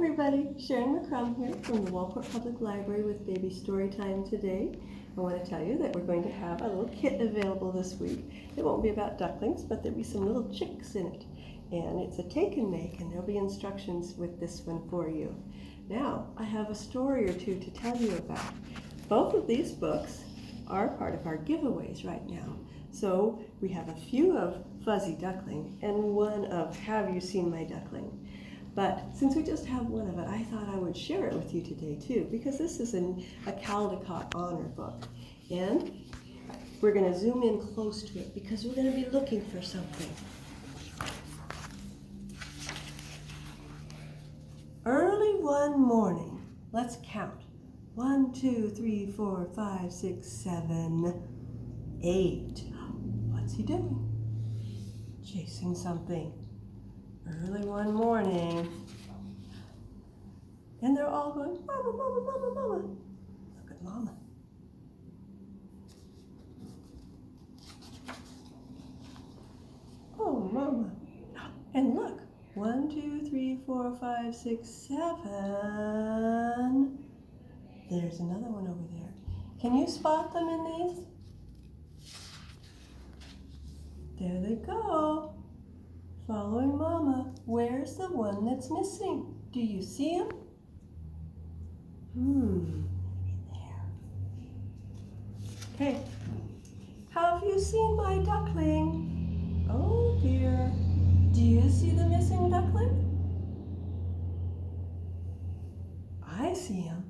everybody, Sharon McCrum here from the Waldport Public Library with Baby Story Time today. I want to tell you that we're going to have a little kit available this week. It won't be about ducklings, but there'll be some little chicks in it. And it's a take and make, and there'll be instructions with this one for you. Now, I have a story or two to tell you about. Both of these books are part of our giveaways right now. So we have a few of Fuzzy Duckling and one of Have You Seen My Duckling? But since we just have one of it, I thought I would share it with you today too, because this is a Caldecott honor book. And we're going to zoom in close to it because we're going to be looking for something. Early one morning, let's count. 1, 2, 3, 4, 5, 6, 7, 8. What's he doing? Chasing something. Early one morning. And they're all going, Mama, Mama, Mama, Mama. Look at Mama. Oh, Mama. And look. 1, 2, 3, 4, 5, 6, 7. There's another one over there. Can you spot them in these? There they go. Following Mama. Where's the one that's missing? Do you see him? Maybe there. Okay. Have you seen my duckling? Oh dear. Do you see the missing duckling? I see him.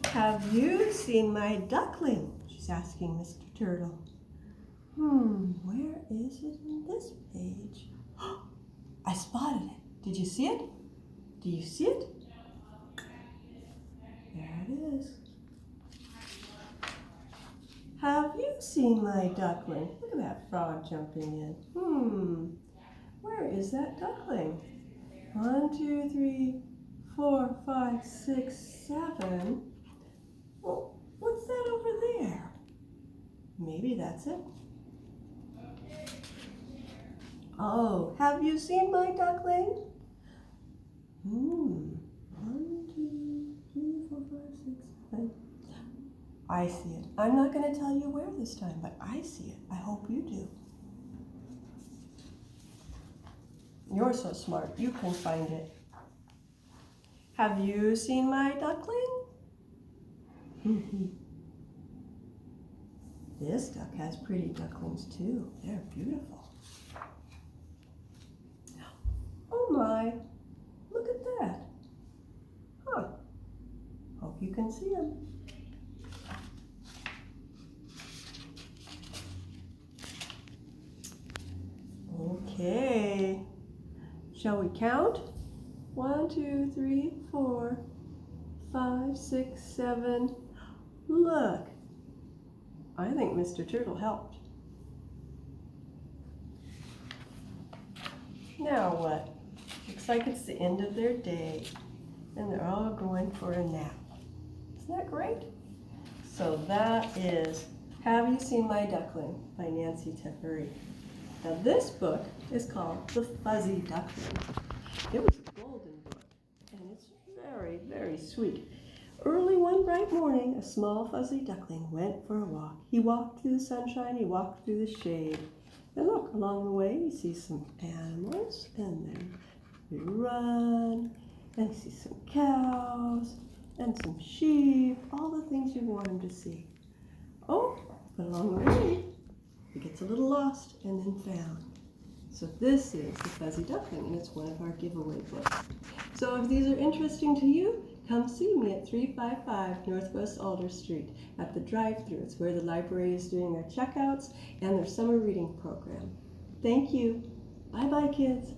Have you seen my duckling? She's asking Mr. Turtle. Where is it in this page? I spotted it. Did you see it? Do you see it? There it is. Have you seen my duckling? Look at that frog jumping in. Where is that duckling? 1, 2, 3, 4, 5, 6, 7. Well, what's that over there? Maybe that's it. Oh, have you seen my duckling? 1, 2, 3, 4, 5, 6, 7. I see it. I'm not going to tell you where this time, but I see it. I hope you do. You're so smart. You can find it. Have you seen my duckling? This duck has pretty ducklings too. They're beautiful. Oh my, look at that. Hope you can see them. Okay, shall we count? 1, 2, 3, 4, 5, 6, 7. Look, I think Mr. Turtle helped. Now what? Looks like it's the end of their day and they're all going for a nap. Isn't that great? So that is Have You Seen My Duckling by Nancy Tafuri. Now this book is called The Fuzzy Duckling. It was a golden book and it's very, very sweet. Early one bright morning, a small fuzzy duckling went for a walk. He walked through the sunshine, he walked through the shade. And look, along the way, he sees some animals, and then he run, and he sees some cows, and some sheep, all the things you want him to see. Oh, but along the way, he gets a little lost and then found. So this is The Fuzzy Duckling, and it's one of our giveaway books. So if these are interesting to you, come see me at 355 Northwest Alder Street at the drive-thru. It's where the library is doing their checkouts and their summer reading program. Thank you. Bye-bye, kids.